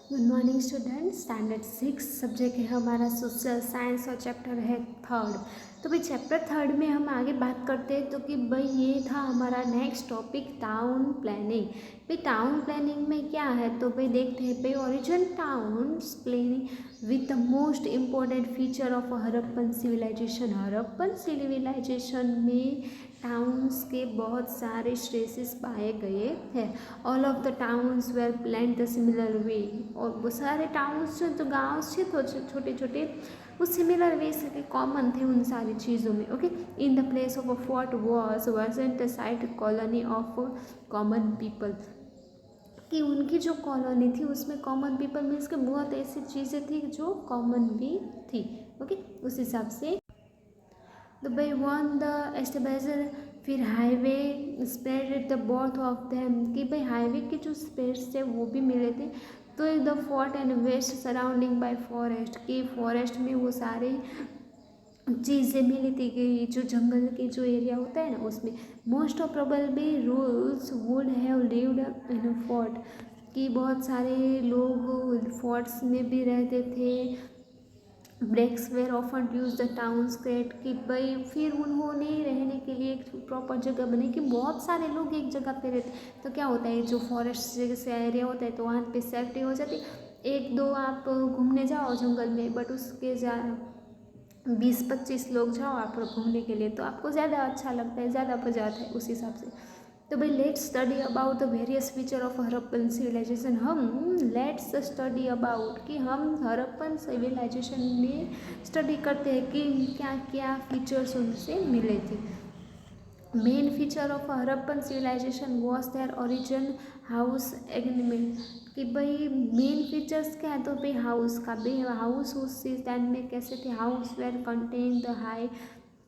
Good morning student. Standard 6 subject है हमारा social science और चैप्टर है थर्ड। तो भाई चैप्टर थर्ड में हम आगे बात करते हैं तो कि भाई ये था हमारा नेक्स्ट टॉपिक टाउन प्लानिंग। भाई टाउन प्लानिंग में क्या है तो भाई देखते हैं भाई origin towns planning with the most important feature of Harappan civilisation. Harappan civilisation में टाउन्स के बहुत सारे ट्रेसेस पाए गए हैं। All of the towns were plan the similar way. और वो सारे टाउन्स जो गाँव थे तो छोटे छोटे वो सिमिलर वे से कॉमन थे उन सारी चीज़ों में। Okay, in the place of a fort was the site colony of common people. कि उनकी जो कॉलोनी थी उसमें कॉमन पीपल मीन्स के बहुत ऐसी चीज़ें थी जो कॉमन भी थी। ओके, उस हिसाब से तो भाई वन द एस्टेब्लिशर। फिर highway spread at the both of them कि भाई हाईवे के जो स्पेस थे वो भी मिले थे। तो the fort and west surrounding by forest कि फॉरेस्ट में वो सारे चीज़ें मिली थी कि जो जंगल के जो एरिया होता है ना उसमें most of probably rules would have lived in a fort कि बहुत सारे लोग फोर्ट्स में भी रहते थे। Bricks were often use the town secret कि भाई फिर उन्होंने रहने के लिए एक प्रॉपर जगह बनी कि बहुत सारे लोग एक जगह पे रहते। तो क्या होता है जो फॉरेस्ट जैसे एरिया होता है तो वहाँ पे सेफ्टी हो जाती। एक दो आप घूमने जाओ जंगल में बट उसके 20-25 लोग जाओ आप घूमने के लिए तो आपको ज़्यादा अच्छा लगता है, ज़्यादा मजा आता है उस हिसाब से। तो भाई let's study about the various feature of Harappan civilisation. हम लेट्स स्टडी अबाउट कि हम हड़प्पन सिविलाइजेशन में स्टडी करते हैं कि क्या क्या फीचर्स उनसे मिले थे। Main feature of Harappan civilisation was their origin house agreement कि भाई मेन फीचर्स क्या है तो भाई हाउस का भी हाउस उस टाइम में कैसे थे। House were contain the high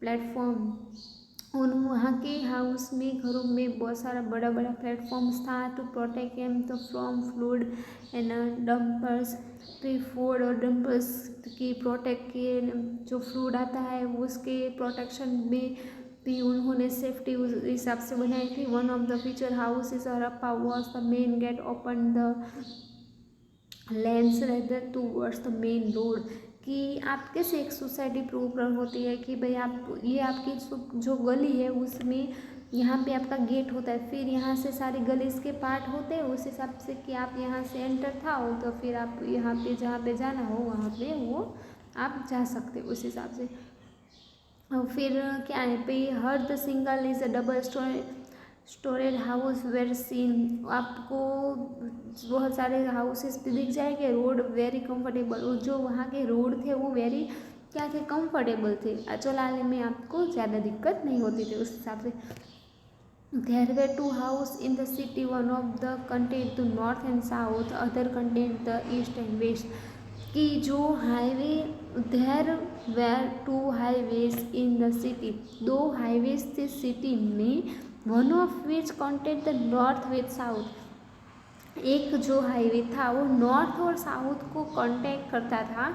platform. उन वहाँ के हाउस में घरों में बहुत सारा बड़ा बड़ा प्लेटफॉर्म्स था टू प्रोटेक्ट एम तो फ्रॉम फ्लूड एंड डम्पर्स। तो फूड और डम्पर्स की प्रोटेक्ट के जो फ्लूड आता है उसके प्रोटेक्शन में भी उन्होंने सेफ्टी उस हिसाब से बनाई थी। One of the feature house is Harappa was the main gate open the lens rather towards the main road कि आप कैसे एक सोसाइटी प्रूव होती है कि भाई आप ये आपकी जो गली है उसमें यहाँ पे आपका गेट होता है फिर यहाँ से सारे गलीज के पार्ट होते हैं उस हिसाब से कि आप यहाँ से एंटर था हो तो फिर आप यहाँ पे जहाँ पे जाना हो वहाँ पे वो आप जा सकते हो उस हिसाब से। और फिर क्या है पे हर the single is a double storage house were seen. आपको बहुत सारे हाउसेस भी दिख जाएंगे। रोड वेरी कंफर्टेबल, जो वहाँ के रोड थे वो वेरी क्या थे, कंफर्टेबल थे। चलाने में आपको ज़्यादा दिक्कत नहीं होती थी उस हिसाब से। There were two house in the city, one of the content the north and south, other content the east and west कि जो highway there were two highways in the city, दो हाईवेज थे सिटी में। One of which contact the north with south, एक जो highway था वो नॉर्थ और साउथ को कांटेक्ट करता था।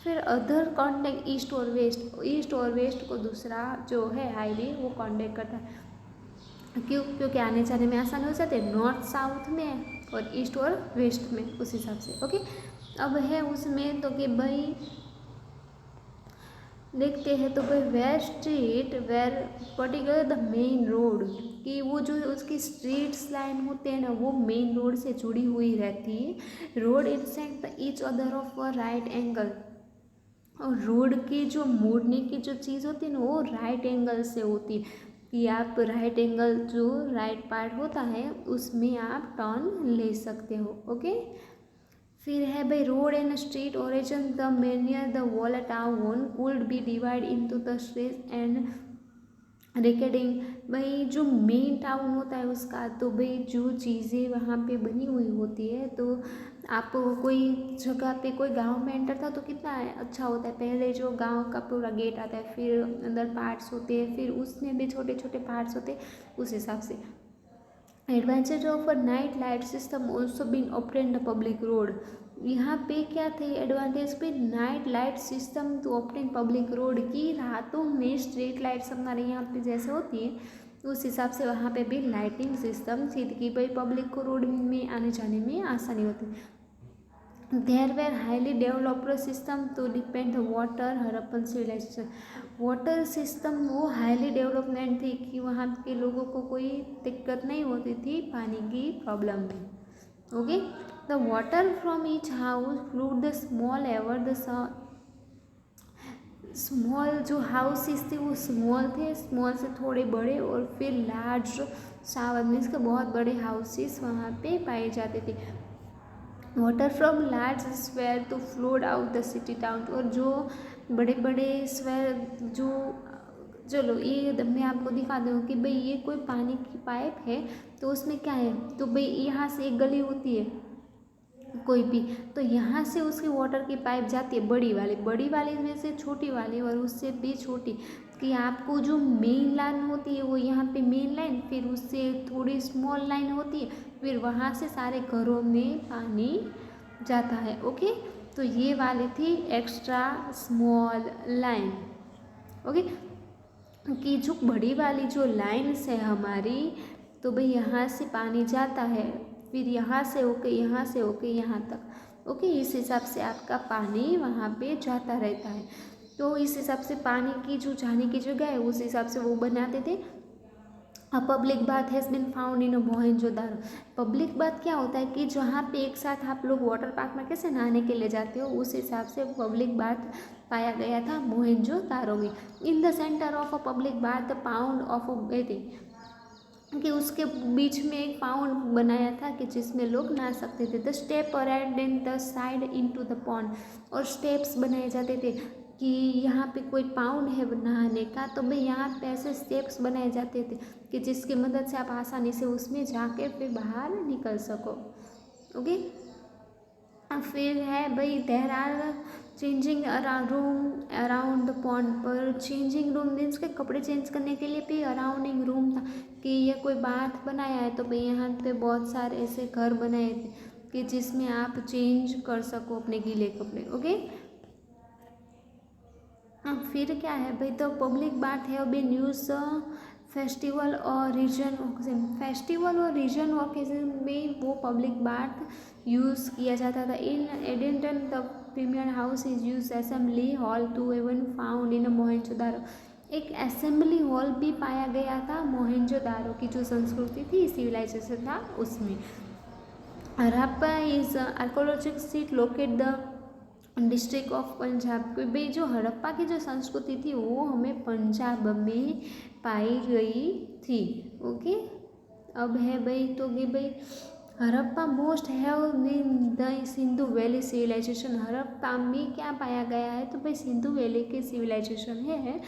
फिर अदर कांटेक्ट ईस्ट और वेस्ट, ईस्ट और वेस्ट को दूसरा जो है हाईवे वो कांटेक्ट करता है। क्योंकि आने जाने में आसानी हो जाती है नॉर्थ साउथ में और ईस्ट और वेस्ट में उस हिसाब से। ओके, अब है उसमें तो कि भाई देखते हैं तो भाई were street were particular the main road कि वो जो उसकी स्ट्रीट्स लाइन होते हैं ना वो मेन रोड से जुड़ी हुई रहती है। Road insect the each other of a right angle, और रोड के जो मोड़ने की जो चीज़ होती है ना वो राइट एंगल से होती है कि आप राइट एंगल जो राइट पार्ट होता है उसमें आप टर्न ले सकते हो। ओके, फिर है भाई road and street origin the Meniere the wall town could be divide into the street and recording. भाई जो मेन टाउन होता है उसका तो भाई जो चीज़ें वहाँ पे बनी हुई होती है तो आप कोई जगह पे कोई गांव में एंटर था तो कितना अच्छा होता है। पहले जो गांव का पूरा गेट आता है फिर अंदर पार्ट्स होते हैं फिर उसमें भी छोटे छोटे पार्ट्स होते हैं उस हिसाब से। Advantage of a night light system also been obtain the public road, यहाँ पे क्या थे एडवांटेज पे night light system to obtain public road की रातों में स्ट्रीट लाइट्स हमारे यहाँ पे जैसे होती है उस हिसाब से वहाँ पे भी लाइटिंग सिस्टम थी कि भाई पब्लिक को रोड में आने जाने में आसानी होती। There were highly developed system to depend the water Harappan civilisation. Water system वो हाईली डेवलपमेंट थी कि वहाँ के लोगों को कोई दिक्कत नहीं होती थी पानी की प्रॉब्लम में। Okay, the water from each house fluid the small ever the small जो हाउसेस थे वो स्मॉल थे, स्मॉल से थोड़े बड़े और फिर लार्ज शावर मीन्स के बहुत बड़े हाउसेस वहाँ पे पाए जाते थे। Water from large square to flowed out the city town, और जो बड़े बड़े स्वेयर जो, चलो ये मैं आपको दिखा दूँ कि भाई ये कोई पानी की पाइप है तो उसमें क्या है, तो भाई यहाँ से एक गली होती है कोई भी, तो यहाँ से उसकी वाटर की पाइप जाती है बड़ी वाली में से छोटी वाली और उससे भी छोटी, कि आपको जो मेन लाइन होती है वो यहाँ पे मेन लाइन, फिर उससे थोड़ी स्मॉल लाइन होती है, फिर वहाँ से सारे घरों में पानी जाता है। ओके, तो ये वाली थी एक्स्ट्रा स्मॉल लाइन। ओके, कि जो बड़ी वाली जो लाइन्स है हमारी, तो भाई यहाँ से पानी जाता है, फिर यहाँ से होके यहाँ तक। ओके, इस हिसाब से आपका पानी वहाँ पे जाता रहता है। तो इस हिसाब से पानी की जो जाने की जगह है उस हिसाब से वो बनाते थे। A public bath has been found in Mohenjodaro. Public bath क्या होता है कि जहाँ पे एक साथ आप लोग वाटर पार्क में कैसे नहाने के लिए जाते हो, उस हिसाब से पब्लिक बाथ पाया गया था मोहनजोदारो में। In the centre of a public bath the pound of bathing, कि उसके बीच में एक पाउंड बनाया था कि जिसमें लोग नहा सकते थे। The step around in the side into the pond, और स्टेप्स बनाए जाते थे कि यहाँ पे कोई पाउंड है नहाने का, तो भाई यहाँ पे ऐसे स्टेप्स बनाए जाते थे कि जिसकी मदद से आप आसानी से उसमें जाके फिर बाहर निकल सको। ओके, फिर है भाई there are changing room around the pond, पर चेंजिंग रूम मीन्स के कपड़े चेंज करने के लिए भी अराउंडिंग रूम था, कि ये कोई बाथ बनाया है तो भाई यहाँ पे बहुत सारे ऐसे घर बनाए थे कि जिसमें आप चेंज कर सको अपने गीले कपड़े। ओके, फिर क्या है भाई, तो public bath have been use festival और रीजन ओकेजन। फेस्टिवल और रीजन ओकेजन में वो पब्लिक बाथ यूज़ किया जाता था। In addition the premier house is use assembly hall to even found in Mohenjodaro. एक असेंबली हॉल भी पाया गया था मोहनजोदारो की जो संस्कृति थी, सिविलाइजेशन था उसमें। Harappa is archaeological seat locate the district of Punjab. भाई जो हड़प्पा की जो संस्कृति थी वो हमें पंजाब में पाई गई थी। ओके, अब है भाई तो कि भाई Harappa most have in the Sindhu valley civilisation. Harappa में क्या पाया गया है, तो भाई सिंधु वैली के सिविलाइजेशन है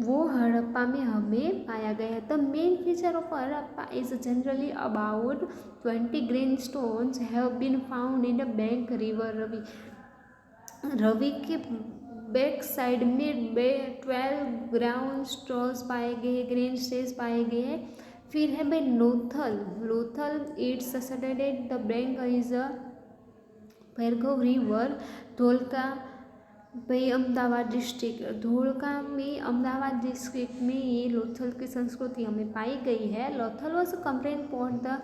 वो हड़प्पा में हमें पाया गया है। The main feature of Harappa is generally about 20 green stones have been found in the bank river Ravi. Ravi के बैक साइड में 12 ग्राउंड स्टोर्स पाए गए, ग्रेन स्टेज पाए गए हैं। फिर है भाई Lothal it's sited the bank is a Bhogava river. Dholka भाई अहमदाबाद डिस्ट्रिक्ट, धोलका में अहमदाबाद डिस्ट्रिक्ट में ये लोथल की संस्कृति हमें पाई गई है। Lothal was complain point the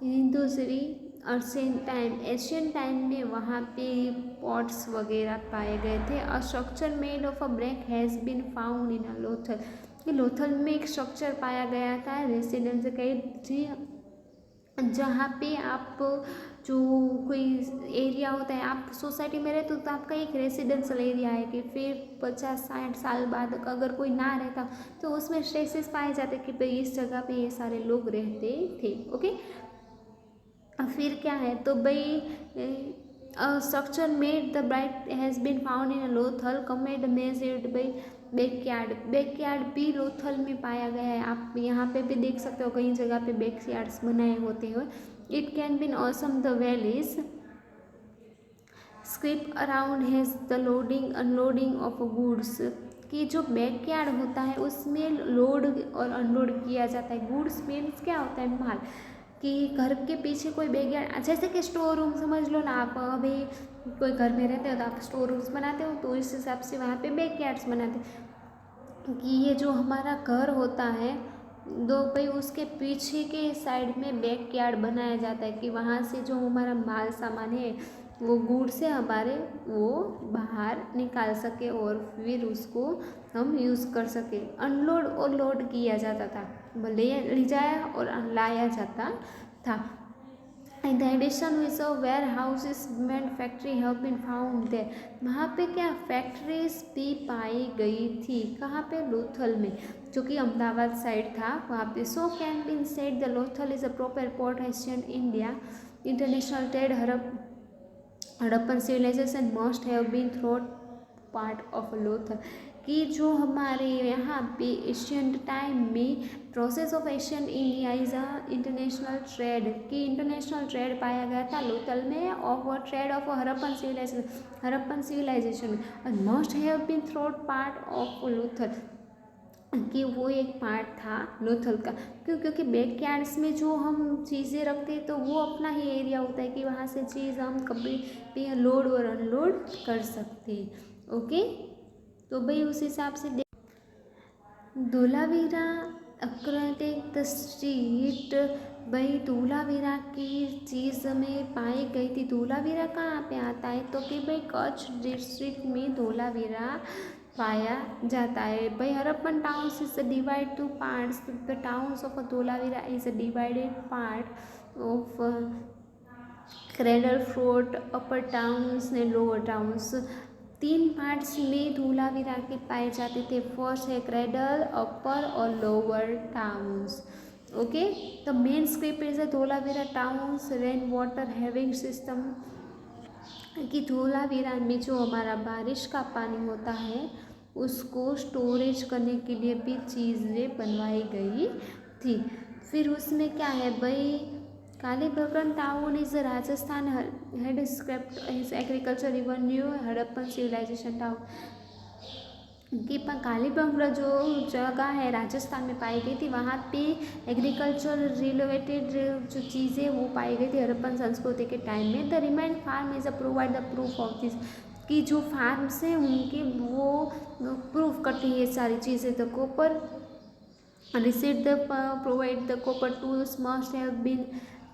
हिंदूसरी एशियन टाइम में वहाँ पे पॉट्स वगैरह पाए गए थे। A structure made of a brick has been found in a Lothal. कि लोथल में एक स्ट्रक्चर पाया गया था रेसिडेंस कई, जहाँ पे आप जो कोई एरिया होता है, आप सोसाइटी में रहते हो तो आपका एक रेसिडेंशियल एरिया है कि फिर 50-60 साल बाद अगर कोई ना रहता तो उसमें ट्रेसेस पाए जाते कि भाई इस जगह पे ये सारे लोग रहते थे। ओके, फिर क्या है, तो भाई structure made the bright has been found in Lothal कमेड मेजर्ड बाई बैकयार्ड भी लोथल में पाया गया है। आप यहाँ पे भी देख सकते हो कई जगह पे बैकयार्ड्स बनाए होते हुए। It can been awesome the valleys script around has the loading unloading of goods. कि जो बैकयार्ड होता है उसमें लोड और अनलोड किया जाता है। गुड्स मीन्स क्या होता है, माल। कि घर के पीछे कोई बैकयार्ड, जैसे कि स्टोर रूम समझ लो ना, आप अभी कोई घर में रहते हो तो आप स्टोर रूम्स बनाते हो, तो इस हिसाब से वहाँ पे बैकयार्ड्स बनाते हैं। कि ये जो हमारा घर होता है दो भाई उसके पीछे के साइड में बैकयार्ड बनाया जाता है कि वहाँ से जो हमारा माल सामान है वो गुड़ से हमारे वो बाहर निकाल सके और फिर उसको हम यूज़ कर सके। अनलोड और लोड किया जाता था, ले जाया और लाया जाता था। In the addition with a warehouses and factory have been found there. वहाँ पे क्या फैक्ट्रीज भी पाई गई थी, कहाँ पे, लोथल में, जो कि अहमदाबाद साइड था वहाँ पे। So can be said the Lothal is a proper port Asian India international trade Harappan civilisation must have been throat part of Lothal, कि जो हमारे यहाँ पे एशियन टाइम में process of Asian India is a international trade, कि इंटरनेशनल ट्रेड पाया गया था लोथल में of trade of Harappan civilisation और must have been throat part of Lothal, कि वो एक पार्ट था लोथल का। क्यों? क्योंकि बैक यार्ड्स में जो हम चीज़ें रखते हैं तो वो अपना ही एरिया होता है कि वहाँ से चीज़ हम कभी भी लोड और अनलोड कर सकते हैं। ओके, तो भाई उस हिसाब से धोलावीरा अक्रैटिक द स्ट्रीट, भाई धोलावीरा की चीज़ में पाई गई थी। धोलावीरा कहाँ पे आता है? तो कि भाई कच्छ डिस्ट्रिक्ट में धोलावीरा पाया जाता है। भाई Harappan towns is divide two parts, the towns of Dholavira is a divided part of cradle fort, upper towns and lower towns. 3 parts में धोलावीरा के पाए जाते थे। फर्स्ट है क्रेडल, अपर और lower towns. Okay, the main script is a Dholavira towns rain water having system, कि धोलावीरा में जो हमारा बारिश का पानी होता है उसको स्टोरेज करने के लिए भी चीज़ें बनवाई गई थी। फिर उसमें क्या है भाई, Kalibangan town is Rajasthan head script is agriculture revenue Harappan civilisation town, कि कालीबंगन जो जगह है राजस्थान में पाई गई थी, वहाँ पे एग्रीकल्चर रिलेटेड जो चीज़ें वो पाई गई थी हड़प्पन संस्कृति के टाइम में। The remind farm is a provide the proof of this, कि जो फार्म्स हैं उनके वो प्रूफ करती है सारी चीज़ें। The copper receipt the provide the copper tools must have been,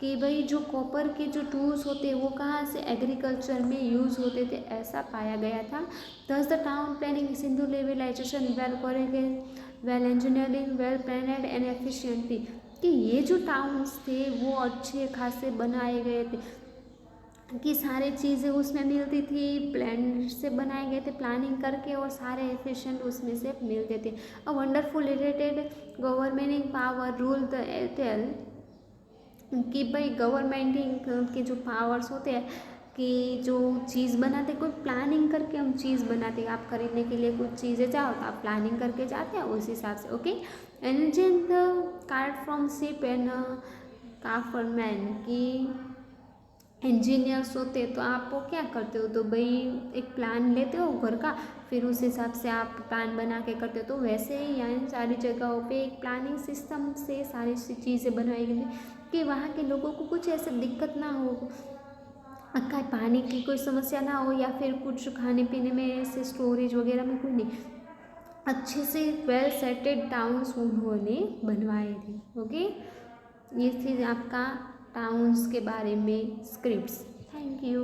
कि भाई जो कॉपर के जो टूल्स होते हैं वो कहाँ से, एग्रीकल्चर में यूज़ होते थे, ऐसा पाया गया था। Thus the town planning Sindhu लेवलाइजेशन well correct well engineering well planned and efficiently, कि ये जो टाउन्स थे वो अच्छे खासे बनाए गए थे, कि सारी चीज़ें उसमें मिलती थी, प्लान से बनाए गए थे, प्लानिंग करके, और सारे एफिशिएंट उसमें से मिलते थे। अ वंडरफुल रिलेटेड गवर्नमेंटिंग पावर रूल द एथेल, कि भाई गवर्नमेंटिंग के जो पावर्स होते हैं, कि जो चीज़ बनाते, कोई प्लानिंग करके हम चीज़ बनाते हैं, आप खरीदने के लिए कुछ चीज़ें जाओ तो आप प्लानिंग करके जाते हैं उस हिसाब से। ओके, एनर्जेन the card from ship and काफरमैन, की इंजीनियर्स होते हैं तो आप वो क्या करते हो, तो भाई एक प्लान लेते हो घर का, फिर उस हिसाब से आप प्लान बना के करते हो। तो वैसे ही यहाँ सारी जगहों पे एक प्लानिंग सिस्टम से सारी चीज़ें बनाई गई कि वहाँ के लोगों को कुछ ऐसे दिक्कत ना हो, कहीं पानी की कोई समस्या ना हो, या फिर कुछ खाने पीने में ऐसे स्टोरेज वगैरह में कोई नहीं, अच्छे से वेल सेटेड टाउन्स उन्होंने बनवाए थे। ओके, ये थी आपका टाउन्स के बारे में स्क्रिप्ट्स। Thank you.